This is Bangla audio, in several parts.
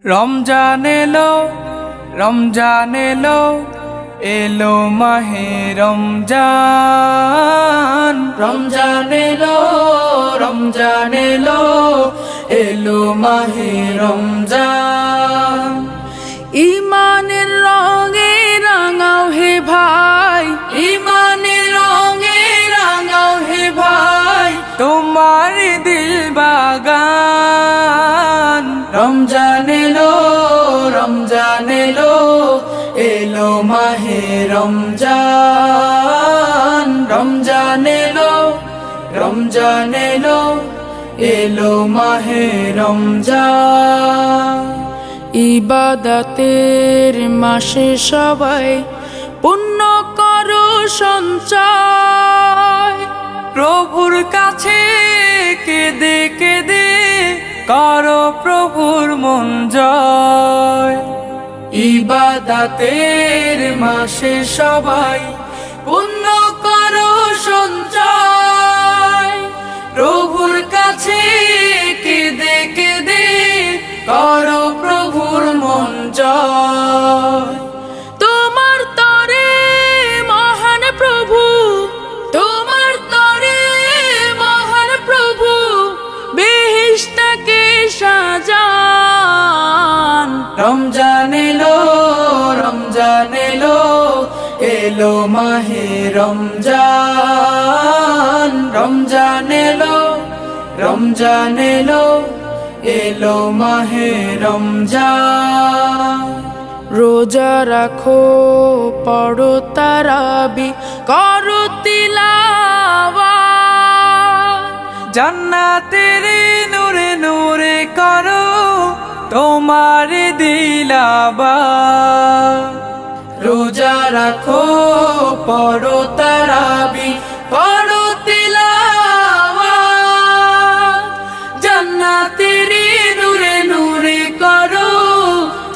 রমজান এলো, রমজান এলো, এলো মাহে রমজান। রমজান এলো, রমজান এলো, এলো মাহে রমজান। ইমানের রঙে রাঙাও হে ভাই, ইমানের রঙে রাঙাও হে ভাই, তোমার দিল বাগান। রমজান এলো, রমজান এলো, এলো মাহে রমজান। রমজান এলো, রমজান এলো, এলো মাহে রমজান। ইবাদতের মাসে সবাই পুণ্য করো সঞ্চয়। প্রভুর কাছে কেঁদে কেঁদে করো প্রভুর মন জয়। ইবাদতের মাসে সবাই পুণ্য করো সঞ্চয়। প্রভুর কাছে কেঁদে কেঁদে করো প্রভুর মন জয়। তোমার তরে মহান প্রভু, তোমার তরে মহান প্রভু বেহেশতকে সাজান। রমজান এলো, রমজান এলো, এলো মাহে রমজান। রমজান এলো, রমজান এলো, এলো মাহে রমজান। রোজা রাখো, পড়ো তারাবি, করো তিলাওয়াত। জান্নাতের নূরে নূরে করো তোমার দিলাবাত। রোজা রাখো, পড়ো তারাবি, করো তিলাওয়াত। জান্নাতের নূরে নূরে করো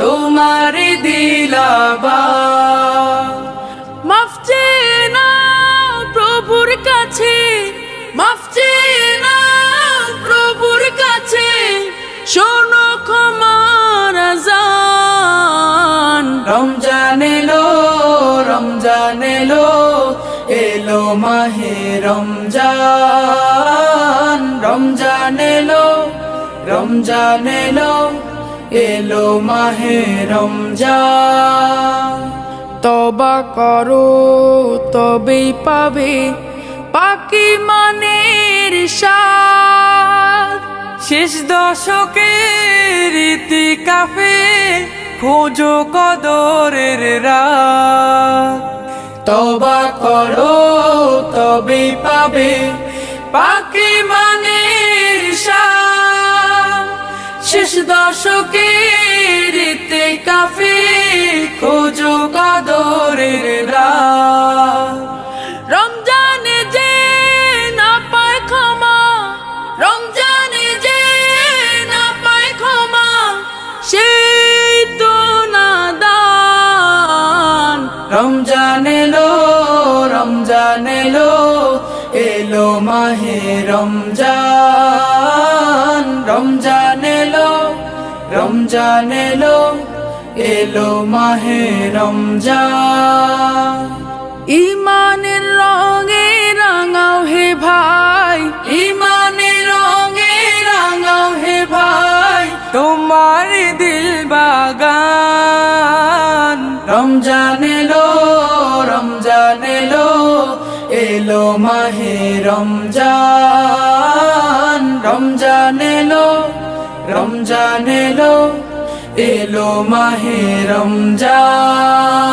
তোমার দিলাবাত। মাফ চেয়ে নাও প্রভুর কাছে, মাফ চেয়ে নাও প্রভুর কাছে, শোনো ক্ষমার আযান। রমজান এলো, রমজান এলো, এলো মাহে রমজান। রমজান এলো, রমজান এলো, এলো মাহে রমজান। তওবা করো তবেই পাবে পাকি মানের স্বাদ। শেষ দশকের ইতিকাফে খোঁজো কদরের রাত। তওবা করো তবেই পাবে পাকি মানের স্বাদ। শেষ দশকের ইতিকাফে খোঁজো কদরের রাত। রমজানে যে না পায় ক্ষমা, রমজানে যে না পায় ক্ষমা, সেই তো নাদান। রমজান এলো, রমজান এলো, এলো মাহে রমজান। রমজান এলো, রমজান এলো, এলো মাহে রমজান। ইমানের রঙে রাঙাও হে ভাই, ইমানের রঙে রাঙাও হে ভাই, তোমার দিল বাগান। রমজান এলো, রমজান এলো, এলো মাহে রমজান। রমজান এলো, রমজান এলো, এলো মাহে রমজান।